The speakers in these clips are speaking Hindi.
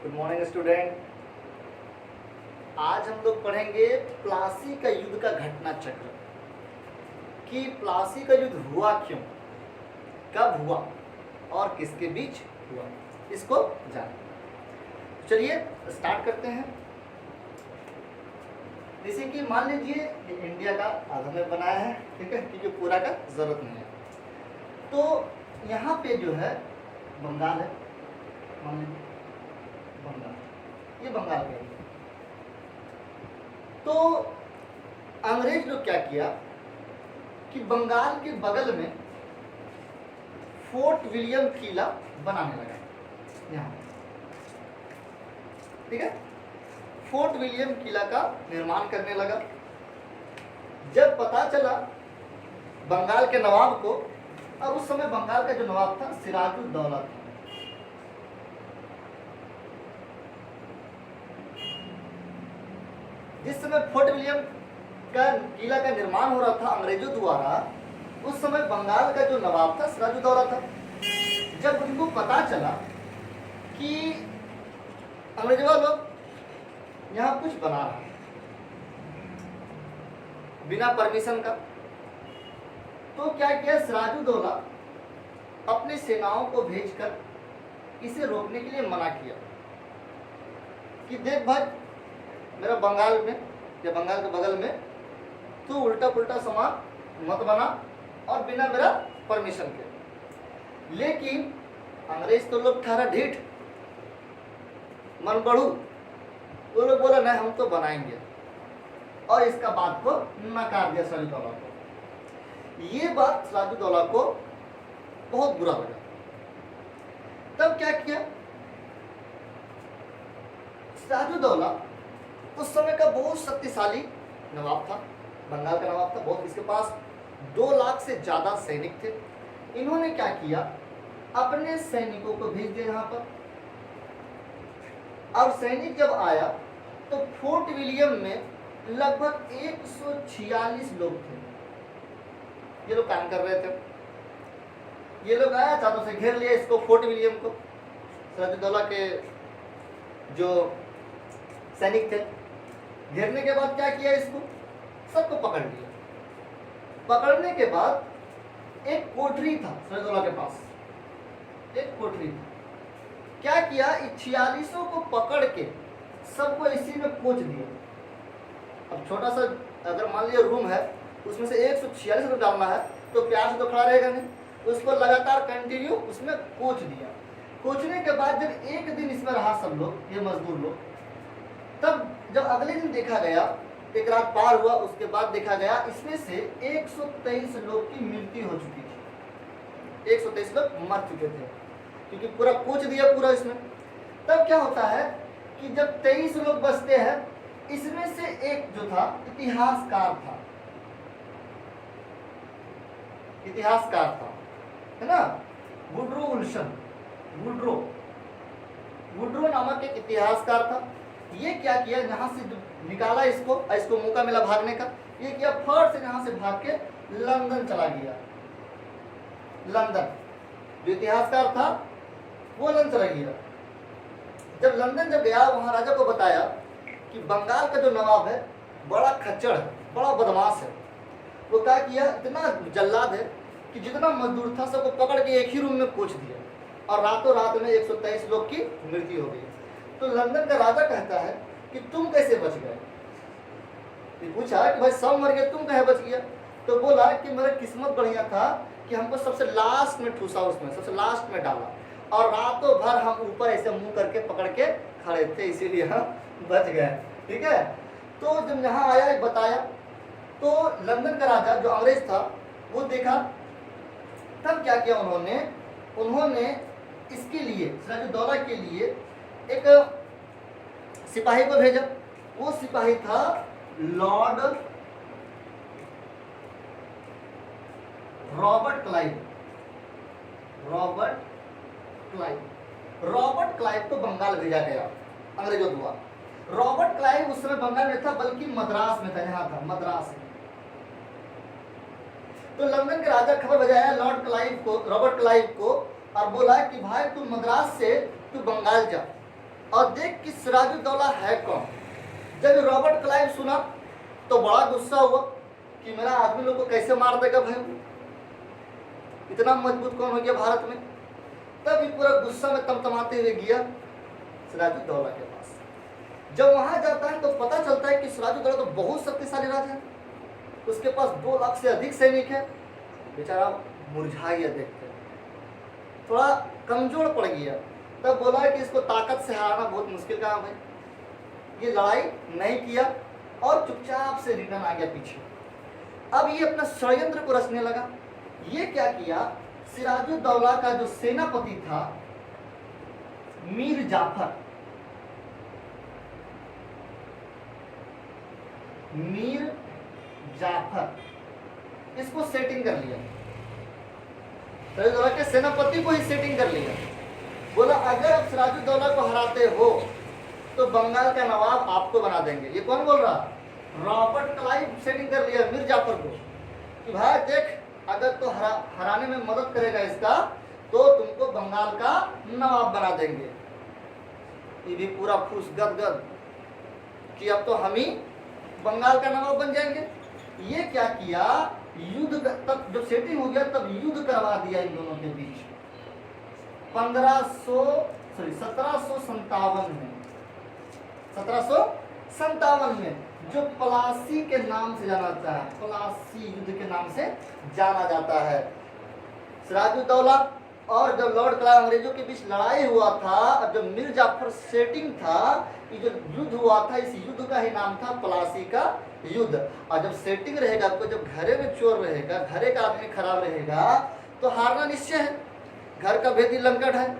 Good morning student. आज हम लोग पढ़ेंगे प्लासी का युद्ध का घटना चक्र कि प्लासी का युद्ध हुआ क्यों, कब हुआ और किसके बीच हुआ, इसको जानें। चलिए स्टार्ट करते हैं। जैसे कि मान लीजिए ये इंडिया का आधा में बनाया है, ठीक है, क्योंकि पूरा का जरूरत नहीं है। तो यहाँ पे जो है बंगाल है, मान लीजिए बंगाल, ये बंगाल का एरिया। तो अंग्रेज लोग क्या किया कि बंगाल के बगल में फोर्ट विलियम किला बनाने लगा यहाँ, ठीक है। फोर्ट विलियम किला का निर्माण करने लगा। जब पता चला बंगाल के नवाब को, और उस समय बंगाल का जो नवाब था सिराजुद्दौला था, जिस समय फोर्ट विलियम का किला का निर्माण हो रहा था अंग्रेजों द्वारा, उस समय बंगाल का जो नवाब था सिराजुद्दौला था। जब उनको पता चला कि अंग्रेजों लोग यहाँ कुछ बना रहा है बिना परमिशन का, तो क्या किया सिराजुद्दौला अपनी सेनाओं को भेजकर इसे रोकने के लिए मना किया कि देख भाई, मेरा बंगाल में या बंगाल के बगल में तू उल्टा पुल्टा सामान मत बना और बिना मेरा परमिशन के। लेकिन अंग्रेज तो लोग ठहरा ढीठ, मन बढ़ू, वो लोग बोला नहीं हम तो बनाएंगे, और इसका बात को नकार दिया सिराजुद्दौला को। ये बात सिराजुद्दौला को बहुत बुरा लगा। तब क्या किया सिराजुद्दौला, उस समय का बहुत शक्तिशाली नवाब था, बंगाल का नवाब था बहुत, इसके पास 2 लाख से ज्यादा सैनिक थे। इन्होंने क्या किया, अपने सैनिकों को भेज दिया यहाँ पर। और सैनिक जब आया तो फोर्ट विलियम में लगभग 146 लोग थे। ये लोग काम कर रहे थे। ये लोग आया, चारों से घेर लिया इसको, फोर्ट विलियम को। सिराजुद्दौला के जो सैनिक थे, घेरने के बाद क्या किया, इसको सबको पकड़ लिया। पकड़ने के बाद एक कोठरी था सिराजुद्दौला के पास, एक कोठरी था। क्या किया, 46 को पकड़ के सबको इसी में कोच दिया। अब छोटा सा अगर मान लिया रूम है, उसमें से 146 लोग डालना है तो प्यार से तो खड़ा रहेगा नहीं, उसको लगातार कंटिन्यू उसमें कोच दिया। कोचने के बाद जब एक दिन इसमें रहा सब लोग, ये मजदूर लोग, तब जब अगले दिन देखा गया, एक रात पार हुआ, उसके बाद देखा गया इसमें से 123 लोग की मृत्यु हो चुकी थी। 123 लोग मर चुके थे क्योंकि पूरा कोच दिया पूरा इसमें। तब क्या होता है कि जब 23 लोग बचते हैं, इसमें से एक जो था इतिहासकार था, इतिहासकार था, है ना, वुड्रो विल्सन, वुड्रो नामक एक इतिहासकार था। ये क्या किया, यहाँ से निकाला इसको, इसको मौका मिला भागने का, ये किया फट से यहाँ से भाग के लंदन चला गया। लंदन, जो इतिहासकार था वो लंदन चला गया। जब लंदन जब गया, वहाँ राजा को बताया कि बंगाल का जो नवाब है बड़ा खच्चड़ है, बड़ा बदमाश है। वो क्या किया, इतना जल्लाद है कि जितना मजदूर था सबको पकड़ के एक ही रूम में कोच दिया, और रातों रात में 123 लोग की मृत्यु हो गई। तो लंदन का राजा कहता है कि तुम कैसे बच गए। पूछा कि भाई सब मर गए, तुम कैसे बच गया। तो बोला कि मेरा किस्मत बढ़िया था कि हमको सबसे लास्ट में ठूसा, उसमें सबसे लास्ट में डाला, और रातों भर हम ऊपर ऐसे मुंह करके पकड़ के खड़े थे, इसीलिए हम बच गए, ठीक है। तो जब यहाँ आया बताया, तो लंदन का राजा जो अंग्रेज था वो देखा। तब क्या किया उन्होंने इसके लिए, सिराजुद्दौला के लिए एक सिपाही को भेजा। वो सिपाही था Lord Robert Clive. Robert Clive को बंगाल भेजा गया अंग्रेजों द्वारा। रॉबर्ट क्लाइव उस समय बंगाल में था, बल्कि मद्रास में था, यहाँ था मद्रास में। तो लंदन के राजा खबर बजाया रॉबर्ट क्लाइव को, और बोला कि भाई तू मद्रास से तू बंगाल जा, और देख कि सिराजुद्दौला है कौन। जब रॉबर्ट क्लाइव सुना तो बड़ा गुस्सा हुआ कि मेरा आदमी लोग को कैसे मार देगा भाई, इतना मजबूत कौन हो गया भारत में। तब ये पूरा गुस्सा में तमतमाते हुए गया सिराजुद्दौला के पास। जब वहां जाता है तो पता चलता है कि सिराजुद्दौला तो बहुत शक्तिशाली राजा है, उसके पास 2 लाख से अधिक सैनिक है। बेचारा मुरझा गया, देखते थोड़ा कमजोर पड़ गया। तब बोला कि इसको ताकत से हराना बहुत मुश्किल काम है। ये लड़ाई नहीं किया और चुपचाप से रिटर्न आ गया पीछे। अब ये अपना षड्यंत्र को रचने लगा। ये क्या किया, सिराजुद्दौला का जो सेनापति था मीर जाफर, मीर जाफर, इसको सेटिंग कर लिया। सिराजुद्दौला के सेनापति को ही सेटिंग कर लिया। बोला अगर आप सिराजुद्दौला को हराते हो तो बंगाल का नवाब आपको बना देंगे। ये कौन बोल रहा, रॉबर्ट क्लाइव सेटिंग कर लिया मीर जाफर को कि भाई देख अगर तो हराने में मदद करेगा इसका तो तुमको बंगाल का नवाब बना देंगे। ये भी पूरा खुश गदगद कि अब तो हम ही बंगाल का नवाब बन जाएंगे। ये क्या किया, युद्ध तब जब सेटिंग हो गया तब युद्ध करवा दिया इन दोनों के बीच 1757 में जो प्लासी के नाम से जाना जाता है, प्लासी युद्ध के नाम से जाना जाता है। सिराजुद्दौला और जब लॉर्ड क्लाइव अंग्रेजों के बीच लड़ाई हुआ था, अब जब मीर जाफर सेटिंग था, ये जो युद्ध हुआ था इस युद्ध का ही नाम था प्लासी का युद्ध। और जब सेटिंग रहेगा तो जब घरे में चोर रहेगा, घरे का आदमी खराब रहेगा तो हारना निश्चय है, घर का भेदी लंकट है।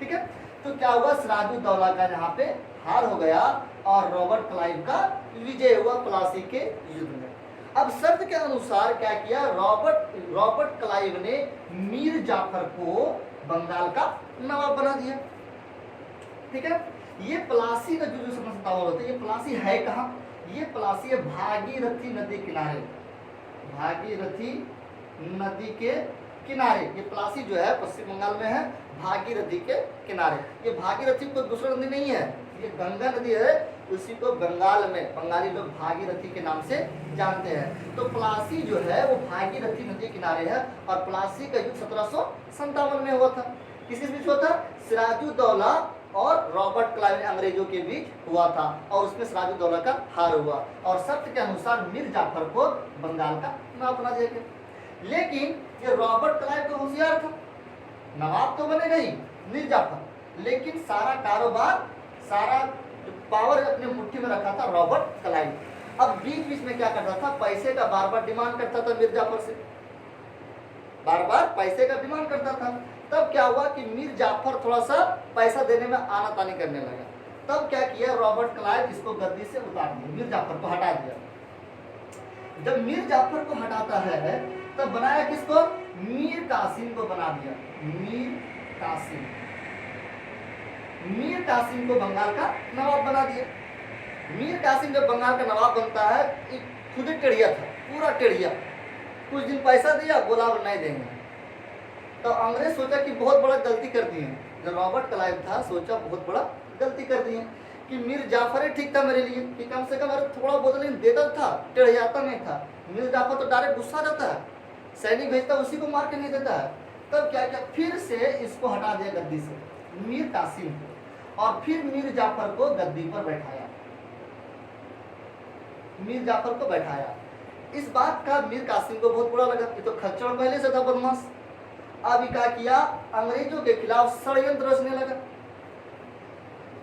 ठीक है, तो क्या हुआ, सिराजुद्दौला का यहाँ पे हार हो गया और रॉबर्ट क्लाइव का विजय हुआ प्लासी के युद्ध में। अब शर्त के अनुसार क्या किया, रॉबर्ट क्लाइव ने मीर जाफर को बंगाल का नवाब बना दिया। ठीक है, ये प्लासी का जो समझता होता है, ये प्लासी है कहाँ, ये प्लासी है भागीरथी नदी किनारे, भागीरथी नदी के किनारे। ये प्लासी जो है पश्चिम बंगाल में है, भागीरथी के किनारे। ये भागीरथी कोई दूसरा नदी नहीं है, ये गंगा नदी है, उसी को बंगाल में बंगाली लोग भागीरथी के नाम से जानते हैं। तो प्लासी जो है वो भागीरथी नदी किनारे है और प्लासी का युद्ध 1757 में हुआ था। किसके बीच हुआ था, सिराजुद्दौला और रॉबर्ट क्लाइव अंग्रेजों के बीच हुआ था और उसमें सिराजुद्दौला का हार हुआ और शर्त के अनुसार मीर जाफर को बंगाल का नवाब बना दिया गया। लेकिन ये रॉबर्ट क्लाइव तो होशियार था, नवाब तो बनेगा ही मीर जाफर, लेकिन सारा कारोबार, सारा पावर अपने मुट्ठी में रखा था रॉबर्ट क्लाइव। अब बीच बीच में क्या करता था, पैसे का बार बार डिमांड करता था मीर जाफर से, बार बार पैसे का डिमांड करता था। तब क्या हुआ कि मीर जाफर थोड़ा सा पैसा देने में आनाकानी करने लगा। तब क्या किया, रॉबर्ट क्लाइव इसको गद्दी से उतार दिया, मीर जाफर को हटा दिया। जब मीर जाफर को हटाता है तब बनाया किसको, मीर कासिम को बना दिया, मीर कासिम, मीर कासिम को बंगाल का नवाब बना दिया। मीर कासिम जब बंगाल का नवाब बनता है, एक खुद ही टेढ़िया था, पूरा टेढ़िया। कुछ दिन पैसा दिया, बोला अब नहीं देंगे। तो अंग्रेज सोचा कि बहुत बड़ा गलती कर दी है, जो रॉबर्ट क्लाइव था सोचा बहुत बड़ा गलती कर दी है कि मीर जाफर ही ठीक था मेरे लिए, कि कम से कम अरे थोड़ा बहुत देता था, टेढ़ियाता नहीं था। मीर जाफर तो डायरेक्ट गुस्सा जाता है, सैनिक भेजता उसी को मार के नहीं देता है। तब क्या किया, फिर से इसको हटा दिया गद्दी से, मीर कासिम को, और फिर मीर जाफर को गद्दी पर बैठाया, मीर जाफर को बैठाया। इस बात का मीर कासिम को बहुत बुरा लगा, ये तो खच्चड़ पहले से था बदमाश। अब क्या किया, अंग्रेजों के खिलाफ षड्यंत्र रचने लगा।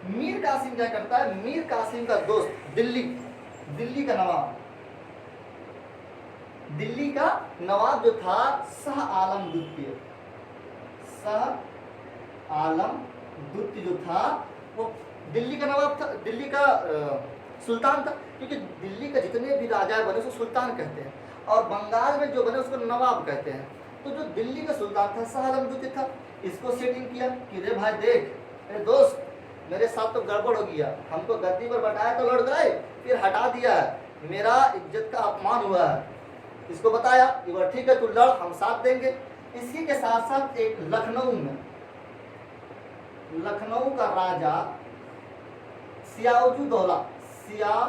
मीर कासिम क्या करता है, मीर कासिम का दोस्त दिल्ली का नवाब, दिल्ली का नवाब जो था शाह आलम द्वितीय, शाह आलम द्वितीय जो था वो दिल्ली का नवाब था, दिल्ली का सुल्तान था, क्योंकि दिल्ली का जितने भी राजा बने उसको सुल्तान कहते हैं और बंगाल में जो बने उसको नवाब कहते हैं। तो जो दिल्ली का सुल्तान था शाह आलम द्वितीय था, इसको सेटिंग किया कि रे भाई देख मेरे दोस्त, मेरे साथ तो गड़बड़ हो गया, हमको गद्दी पर बैठाया तो लड़ गए, फिर हटा दिया है, मेरा इज्जत का अपमान हुआ है। इसको बताया कि वह ठीक है तू लड़, हम साथ देंगे। इसी के साथ साथ एक लखनऊ का राजा सियाजुद्दौला, सियाजुद्दौला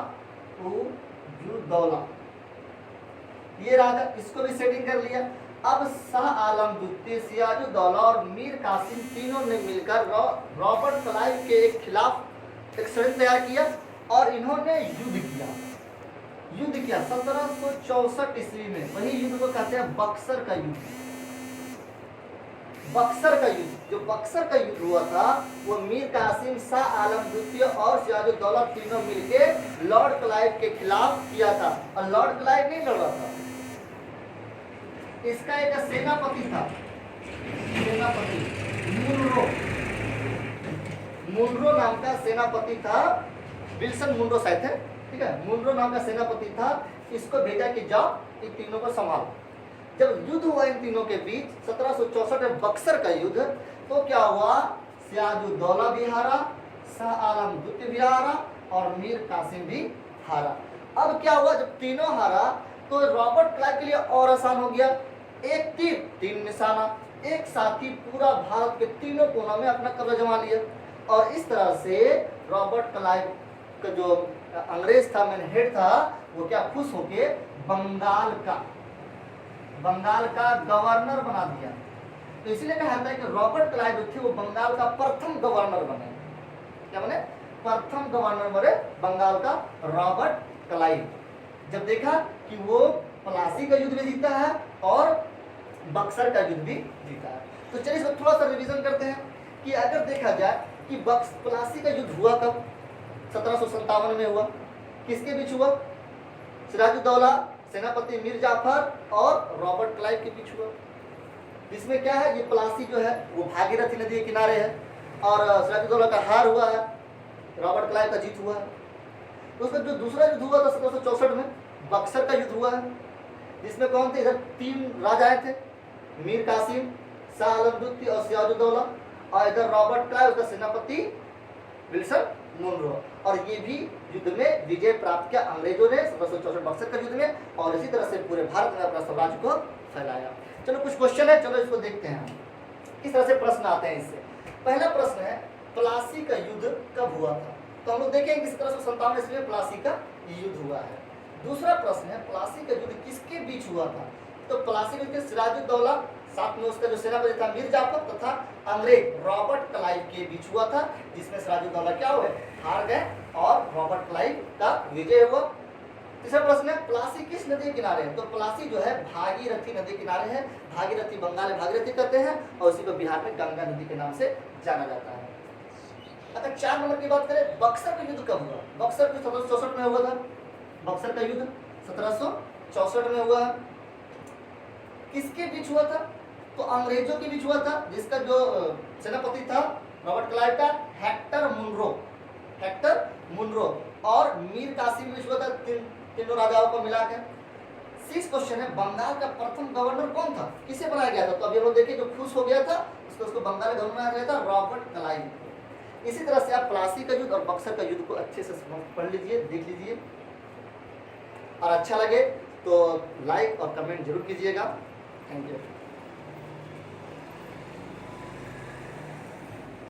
ये राजा, इसको भी सेटिंग कर लिया। अब शाह आलम द्वितीय, सियाजुद्दौला और मीर कासिम तीनों ने मिलकर रॉबर्ट क्लाइव के खिलाफ एक षड्यंत्र तैयार किया और इन्होंने युद्ध किया। 1764 ईस्वी में। वही युद्ध को कहते हैं बक्सर का युद्ध। बक्सर का युद्ध, जो बक्सर का युद्ध हुआ था वो मीर कासिम, शाह आलम द्वितीय और सिराजुद्दौला तीनों मिलके लॉर्ड क्लाइव के खिलाफ किया था। और लॉर्ड क्लाइव नहीं लड़ रहा था, इसका एक सेनापति था, सेनापति मुनरो नाम का सेनापति था। विल्सन मुनरो शायद थे, ठीक है, मुनरो नाम का सेनापति था। इसको भेजा कि जाओ इन तीनों को संभालो। जब युद्ध हुआ इन तीनों के बीच 1764 में बक्सर का युद्ध, तो क्या हुआ, सिराजुद्दौला भी हारा, शाह आलम द्वितीय भी हारा और मीर कासिम भी हारा। अब क्या हुआ, जब तीनों हारा तो रॉबर्ट क्लाइव के लिए और आसान हो गया। एक तीर तीन निशाना, एक साथ ही पूरा भारत के तीनों कोनों में अपना कब्जा जमा लिया। और इस तरह से रॉबर्ट क्लाइव का जो अंग्रेज था, मैन हेड था, वो क्या खुश होके बंगाल का गवर्नर बना दिया। तो इसीलिए कहा जाता है कि रॉबर्ट क्लाइव जो थे वो बंगाल का प्रथम गवर्नर बने। क्या बने, प्रथम गवर्नर बने बंगाल का रॉबर्ट क्लाइव। जब देखा कि वो प्लासी का युद्ध भी जीता है और बक्सर का युद्ध भी जीता है। तो चलिए इसको थोड़ा सा रिवीजन करते हैं कि अगर देखा जाए कि प्लासी का युद्ध हुआ कब, 1757 में हुआ। किसके बीच हुआ, सिराजुद्दौला, सेनापति मीर जाफर और रॉबर्ट क्लाइव के बीच हुआ। जिसमें क्या है, ये प्लासी जो है वो भागीरथी नदी के किनारे है और सिराजुद्दौला का हार हुआ है, रॉबर्ट क्लाइव का जीत हुआ है। तो उसका जो दूसरा युद्ध हुआ था 1764 में, बक्सर का युद्ध हुआ है, जिसमें कौन थे, इधर तीन राजाएं थे, मीर कासिम, शाह आलम द्वितीय और सिराजुद्दौला, और इधर रॉबर्ट क्लाइव का सेनापति विल्सन मुनरो। और ये भी युद्ध में विजय प्राप्त किया अंग्रेजों ने 1764 बक्सर का युद्ध में, और इसी तरह से पूरे भारत में अपना साम्राज्य को फैलाया। चलो कुछ क्वेश्चन है, चलो इसको देखते हैं किस तरह से प्रश्न आते हैं इससे। पहला प्रश्न है, प्लासी का युद्ध कब हुआ था? तो हम लोग देखेंगे कि 1757 ईस्वी में प्लासी का युद्ध हुआ है। दूसरा प्रश्न है, प्लासी का युद्ध किसके बीच हुआ था? तो प्लासी युद्ध सिराजुद्दौला, साथ में उसका जो सेनापति था मीर जाफर तथा अंग्रेज रॉबर्ट क्लाइव के बीच हुआ था, जिसमें सिराजुद्दौला क्या हुए, हार गए और रॉबर्ट क्लाइव का विजय हुआ। तीसरा प्रश्न है, प्लासी किस नदी के किनारे है? तो प्लासी जो है भागीरथी नदी के किनारे है। भागीरथी बंगाल में भागीरथी कहते हैं और उसी को बिहार में गंगा नदी के नाम से जाना जाता है। अगर 4 नंबर की बात करें, बक्सर का युद्ध कब हुआ? बक्सर का 1764 में हुआ था। बक्सर का युद्ध 1764 में हुआ है। किसके बीच हुआ था? तो अंग्रेजों के बीच हुआ था, जिसका जो सेनापति था रॉबर्ट क्लाइव का हेक्टर मुनरो और मीर कासिम बीच हुआ था, तीनों राजाओं को मिलाकर। 6 क्वेश्चन है, बंगाल का प्रथम गवर्नर कौन था, किसे बनाया गया था? तो अभी हम लोग देखिए, जो खुश हो गया था उसको बंगाल का गवर्नर बनाया गया था, रॉबर्ट क्लाइव। इसी तरह से आप प्लासी का युद्ध और बक्सर का युद्ध को अच्छे से पढ़ लीजिए, देख लीजिए, और अच्छा लगे तो लाइक और कमेंट जरूर कीजिएगा। Thank you.